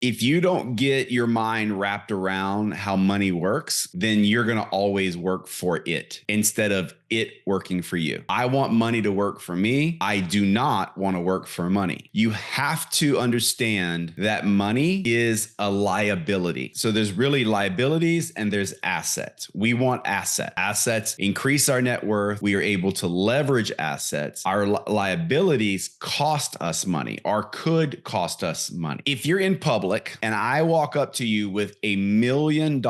If you don't get your mind wrapped around how money works, then you're going to always work for it instead of it working for you. I want money to work for me. I do not want to work for money. You have to understand that money is a liability. So there's really liabilities and there's assets. We want assets. Assets increase our net worth. We are able to leverage assets. Our liabilities cost us money or could cost us money. If you're in public, and I walk up to you with $1 million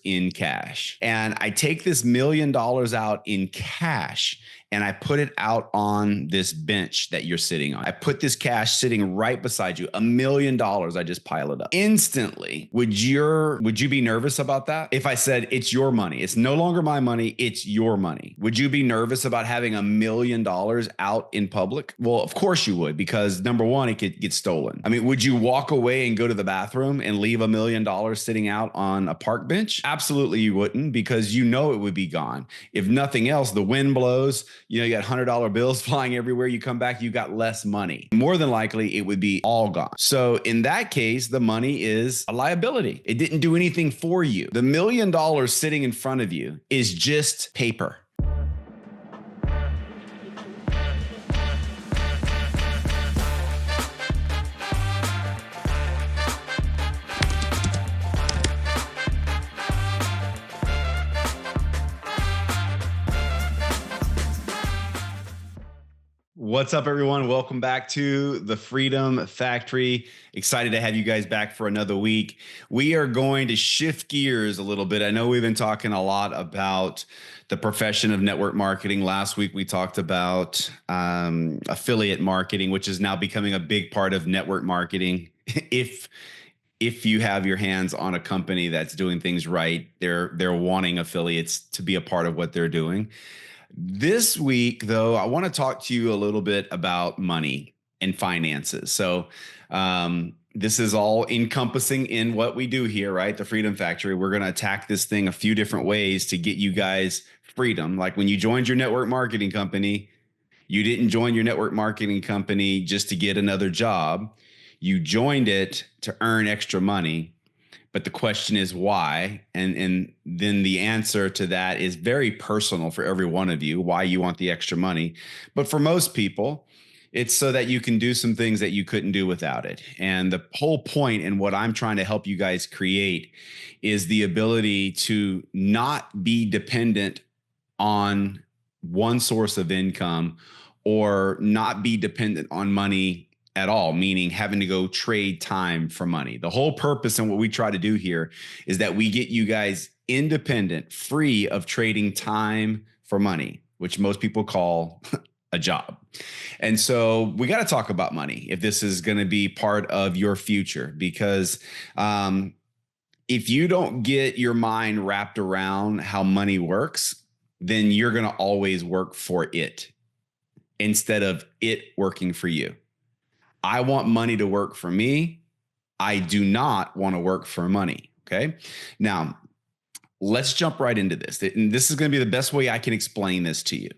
in cash, and I take this $1 million out in cash and I put it out on this bench that you're sitting on. I put this cash sitting right beside you, $1 million. I just pile it up. Instantly, would you be nervous about that? If I said it's your money, it's no longer my money, it's your money. Would you be nervous about having $1 million out in public? Well, of course you would, because number one, it could get stolen. I mean, would you walk away and go to the bathroom and leave $1 million sitting out on a park bench? Absolutely you wouldn't, because you know it would be gone. If nothing else, the wind blows, you got $100 bills flying everywhere. You come back, you got less money. More than likely, it would be all gone. So in that case, the money is a liability. It didn't do anything for you. The $1 million sitting in front of you is just paper. What's up, everyone? Welcome back to the Freedom Factory. Excited to have you guys back for another week. We are going to shift gears a little bit. I know we've been talking a lot about the profession of network marketing. Last week, we talked about affiliate marketing, which is now becoming a big part of network marketing. If you have your hands on a company that's doing things right, they're wanting affiliates to be a part of what they're doing. This week, though, I want to talk to you a little bit about money and finances. So this is all encompassing in what we do here, right? The Freedom Factory. We're going to attack this thing a few different ways to get you guys freedom. Like when you joined your network marketing company, you didn't join your network marketing company just to get another job. You joined it to earn extra money. But the question is why? And then the answer to that is very personal for every one of you, why you want the extra money. But for most people, it's so that you can do some things that you couldn't do without it. And the whole point and what I'm trying to help you guys create is the ability to not be dependent on one source of income or not be dependent on money at all, meaning having to go trade time for money. The whole purpose and what we try to do here is that we get you guys independent, free of trading time for money, which most people call a job. And so we got to talk about money if this is going to be part of your future, because if you don't get your mind wrapped around how money works, then you're going to always work for it instead of it working for you. I want money to work for me. I do not want to work for money. Okay. Now, let's jump right into this. And this is going to be the best way I can explain this to you.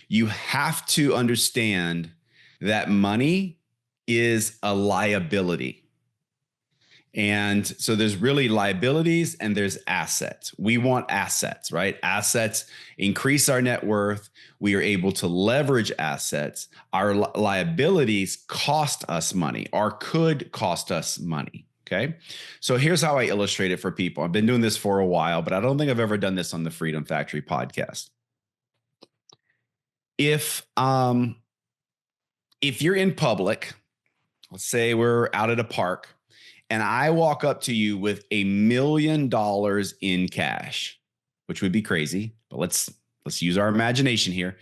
You have to understand that money is a liability. And so there's really liabilities and there's assets. We want assets, right? Assets increase our net worth. We are able to leverage assets. Our liabilities cost us money or could cost us money. Okay. So here's how I illustrate it for people. I've been doing this for a while, but I don't think I've ever done this on the Freedom Factory podcast. If you're in public, let's say we're out at a park, and I walk up to you with $1 million in cash, which would be crazy, but let's use our imagination here.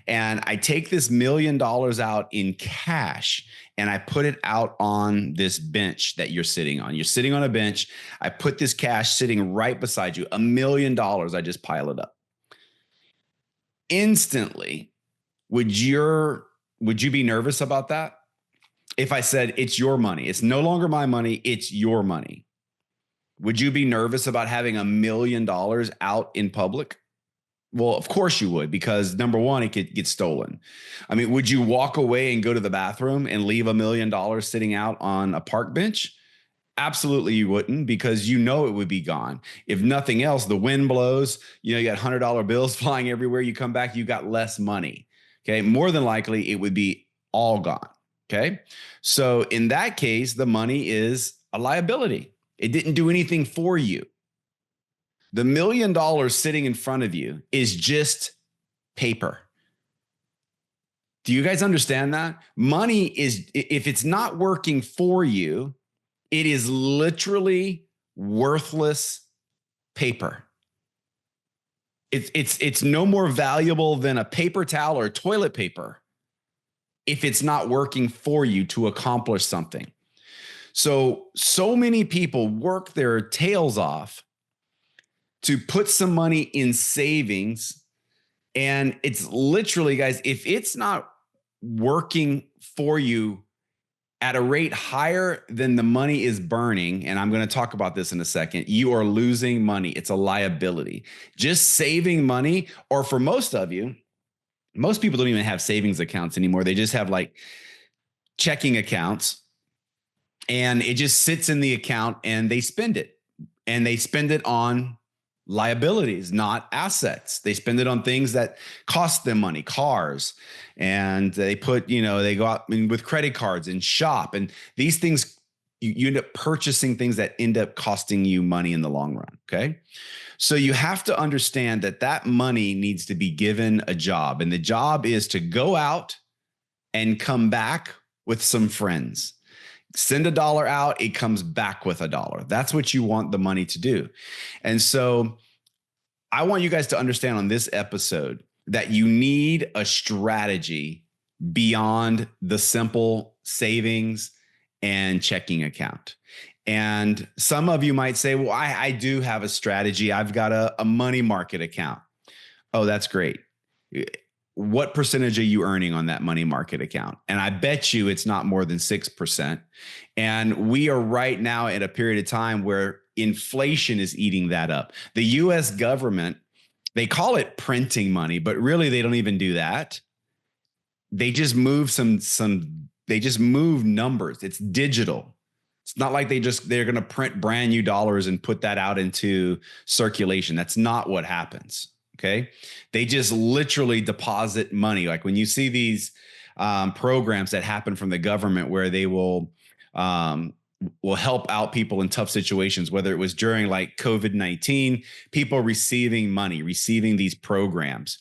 And I take this $1 million out in cash and I put it out on this bench that you're sitting on. You're sitting on a bench. I put this cash sitting right beside you, $1 million. I just pile it up. Instantly, would you be nervous about that? If I said it's your money, it's no longer my money, it's your money. Would you be nervous about having $1 million out in public? Well, of course you would, because number one, it could get stolen. I mean, would you walk away and go to the bathroom and leave $1 million sitting out on a park bench? Absolutely, you wouldn't, because you know it would be gone. If nothing else, the wind blows, you got $100 bills flying everywhere. You come back, you got less money. Okay. More than likely, it would be all gone. Okay. So in that case, the money is a liability. It didn't do anything for you. The $1 million sitting in front of you is just paper. Do you guys understand that? Money is, if it's not working for you, it is literally worthless paper. It's no more valuable than a paper towel or toilet paper if it's not working for you to accomplish something. So many people work their tails off to put some money in savings. And it's literally, guys, if it's not working for you at a rate higher than the money is burning, and I'm going to talk about this in a second, you are losing money. It's a liability. Just saving money, or for most of you, most people don't even have savings accounts anymore. They just have like checking accounts, and it just sits in the account and they spend it. And they spend it on liabilities, not assets. They spend it on things that cost them money, cars, and they put, they go out with credit cards and shop, and these things, you end up purchasing things that end up costing you money in the long run. Okay. So you have to understand that that money needs to be given a job, and the job is to go out and come back with some friends. Send $1 out, it comes back with $1. That's what you want the money to do. And so I want you guys to understand on this episode that you need a strategy beyond the simple savings and checking account. And some of you might say, well, I do have a strategy. I've got a money market account. Oh, that's great. What percentage are you earning on that money market account? And I bet you it's not more than 6%. And we are right now at a period of time where inflation is eating that up. The US government, they call it printing money, but really they don't even do that. They just move they just move numbers. It's digital. It's not like they're going to print brand new dollars and put that out into circulation. That's not what happens. Okay. They just literally deposit money. Like when you see these programs that happen from the government where they will help out people in tough situations, whether it was during like COVID-19, people receiving money, receiving these programs.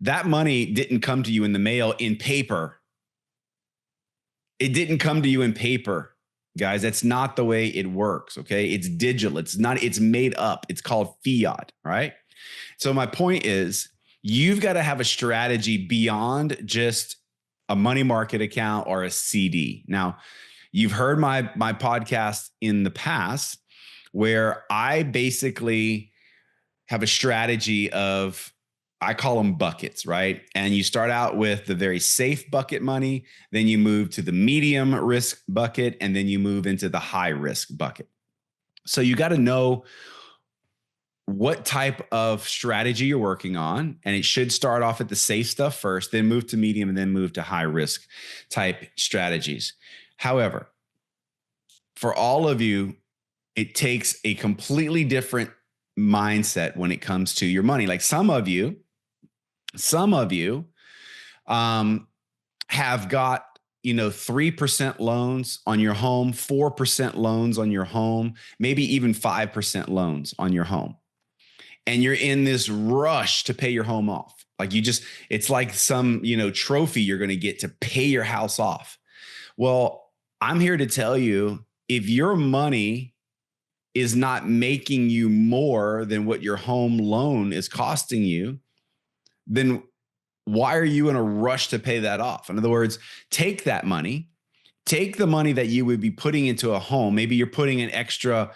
That money didn't come to you in the mail in paper. It didn't come to you in paper, guys. That's not the way it works. Okay. It's digital. It's made up. It's called fiat. Right. So my point is, you've got to have a strategy beyond just a money market account or a CD. Now, you've heard my podcast in the past where I basically have a strategy of, I call them buckets, right? And you start out with the very safe bucket money, then you move to the medium risk bucket, and then you move into the high risk bucket. So you got to know what type of strategy you're working on. And it should start off at the safe stuff first, then move to medium, and then move to high risk type strategies. However, for all of you, it takes a completely different mindset when it comes to your money. Like some of you have got 3% loans on your home, 4% loans on your home, maybe even 5% loans on your home. And you're in this rush to pay your home off. Like it's like some, trophy you're going to get to pay your house off. Well, I'm here to tell you, if your money is not making you more than what your home loan is costing you, then why are you in a rush to pay that off? In other words, take the money that you would be putting into a home. Maybe you're putting an extra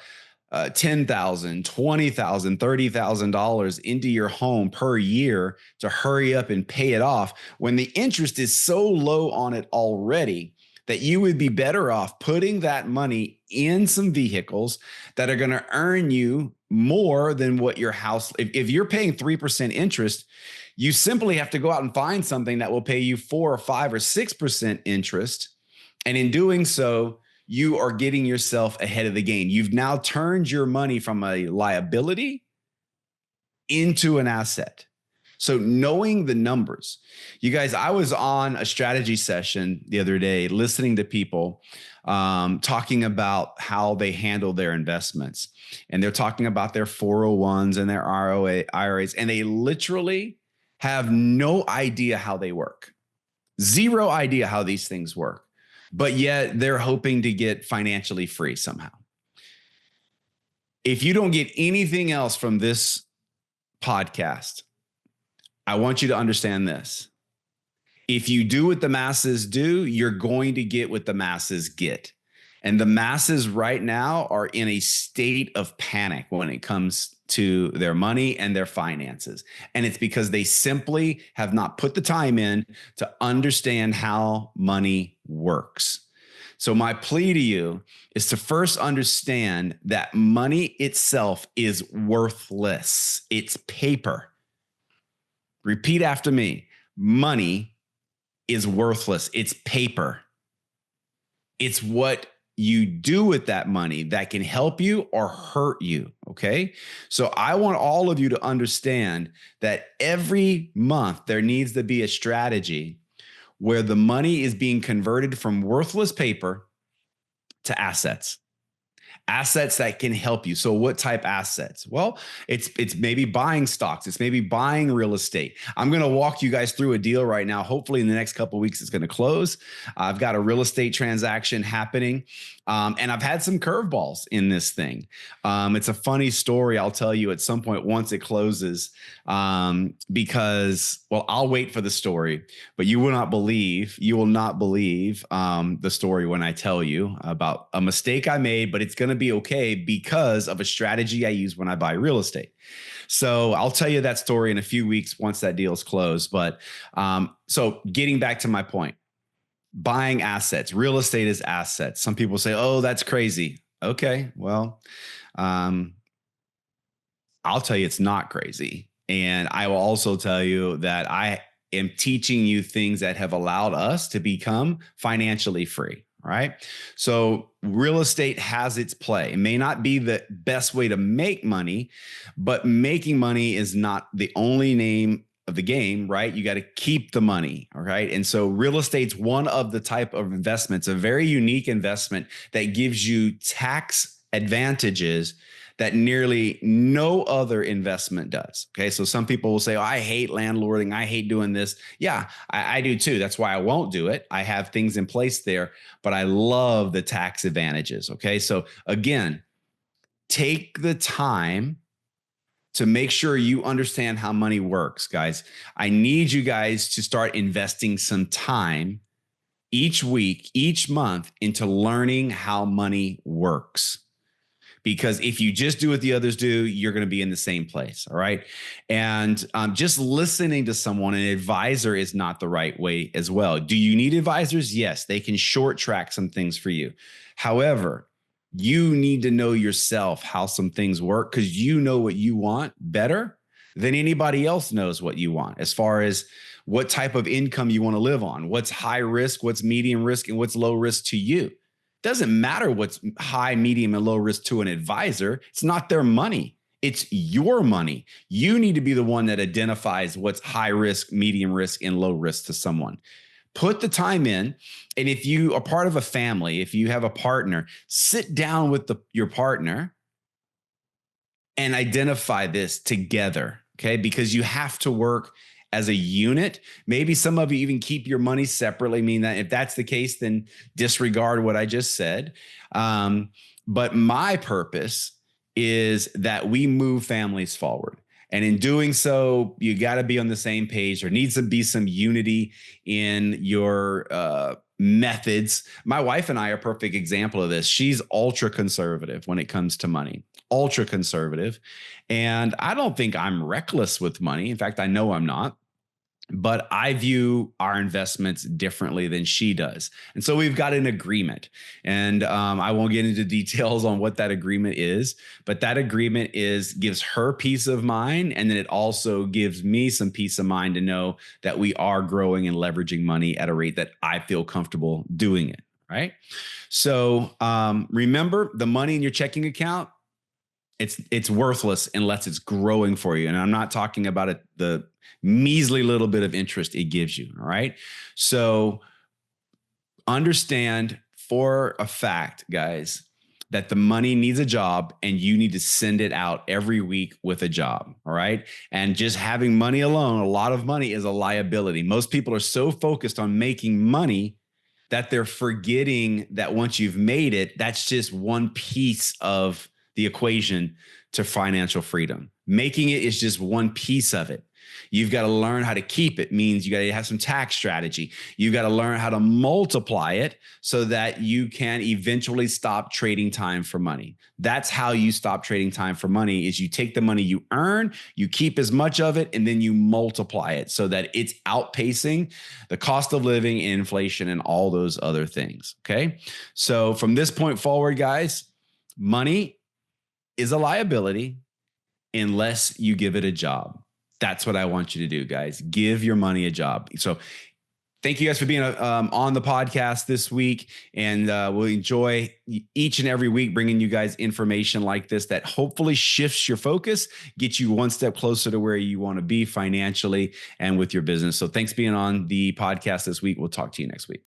$10,000, $20,000, $30,000 into your home per year to hurry up and pay it off, when the interest is so low on it already that you would be better off putting that money in some vehicles that are going to earn you more than what your house. If you're paying 3% interest, you simply have to go out and find something that will pay you 4 or 5 or 6% interest. And in doing so, you are getting yourself ahead of the game. You've now turned your money from a liability into an asset. So knowing the numbers, you guys, I was on a strategy session the other day, listening to people talking about how they handle their investments. And they're talking about their 401s and their IRAs, and they literally have no idea how they work. Zero idea how these things work, but yet they're hoping to get financially free somehow. If you don't get anything else from this podcast, I want you to understand this. If you do what the masses do, you're going to get what the masses get. And the masses right now are in a state of panic when it comes to their money and their finances. And it's because they simply have not put the time in to understand how money works. So my plea to you is to first understand that money itself is worthless. It's paper. Repeat after me. Money is worthless. It's paper. It's what you do with that money that can help you or hurt you. Okay. So I want all of you to understand that every month there needs to be a strategy where the money is being converted from worthless paper to assets. Assets that can help you. So what type assets? Well, it's maybe buying stocks. It's maybe buying real estate. I'm going to walk you guys through a deal right now. Hopefully in the next couple of weeks, it's going to close. I've got a real estate transaction happening. And I've had some curveballs in this thing. It's a funny story. I'll tell you at some point once it closes, because, well, I'll wait for the story, but you will not believe the story when I tell you about a mistake I made, but it's going to be okay because of a strategy I use when I buy real estate. So I'll tell you that story in a few weeks once that deal's closed. But so getting back to my point, buying assets, real estate is assets. Some people say, oh, that's crazy. Okay, well, I'll tell you it's not crazy. And I will also tell you that I am teaching you things that have allowed us to become financially free. Right. So real estate has its play. It may not be the best way to make money, but making money is not the only name of the game, right? You got to keep the money. All right. And so real estate's one of the type of investments, a very unique investment that gives you tax advantages that nearly no other investment does. Okay. So some people will say, oh, I hate landlording. I hate doing this. Yeah, I do too. That's why I won't do it. I have things in place there, but I love the tax advantages. Okay. So again, take the time to make sure you understand how money works, guys. I need you guys to start investing some time each week, each month into learning how money works. Because if you just do what the others do, you're going to be in the same place. All right. And just listening to someone, an advisor is not the right way as well. Do you need advisors? Yes, they can short track some things for you. However, you need to know yourself how some things work because you know what you want better than anybody else knows what you want as far as what type of income you want to live on, what's high risk, what's medium risk, and what's low risk to you. Doesn't matter what's high, medium, and low risk to an advisor. It's not their money. It's your money. You need to be the one that identifies what's high risk, medium risk, and low risk to someone. Put the time in. And if you are part of a family, if you have a partner, sit down with your partner and identify this together. Okay. Because you have to work as a unit. Maybe some of you even keep your money separately. I mean, that if that's the case, then disregard what I just said. But my purpose is that we move families forward. And in doing so, you got to be on the same page. There needs to be some unity in your methods. My wife and I are a perfect example of this. She's ultra conservative when it comes to money, ultra conservative. And I don't think I'm reckless with money. In fact, I know I'm not. But I view our investments differently than she does. And so we've got an agreement. And I won't get into details on what that agreement is, but that agreement gives her peace of mind. And then it also gives me some peace of mind to know that we are growing and leveraging money at a rate that I feel comfortable doing it. right? So remember, the money in your checking account, it's worthless unless it's growing for you. And I'm not talking about the measly little bit of interest it gives you. All right. So understand for a fact, guys, that the money needs a job and you need to send it out every week with a job. All right. And just having money alone, a lot of money is a liability. Most people are so focused on making money that they're forgetting that once you've made it, that's just one piece of the equation to financial freedom. Making it is just one piece of it. You've got to learn how to keep it, means you got to have some tax strategy. You've got to learn how to multiply it so that you can eventually stop trading time for money. That's how you stop trading time for money, is you take the money you earn, you keep as much of it, and then you multiply it so that it's outpacing the cost of living, inflation, and all those other things. Okay. So from this point forward, guys, money is a liability unless you give it a job. That's what I want you to do, guys. Give your money a job. So thank you guys for being on the podcast this week. And we'll enjoy each and every week bringing you guys information like this that hopefully shifts your focus, gets you one step closer to where you want to be financially and with your business. So thanks for being on the podcast this week. We'll talk to you next week.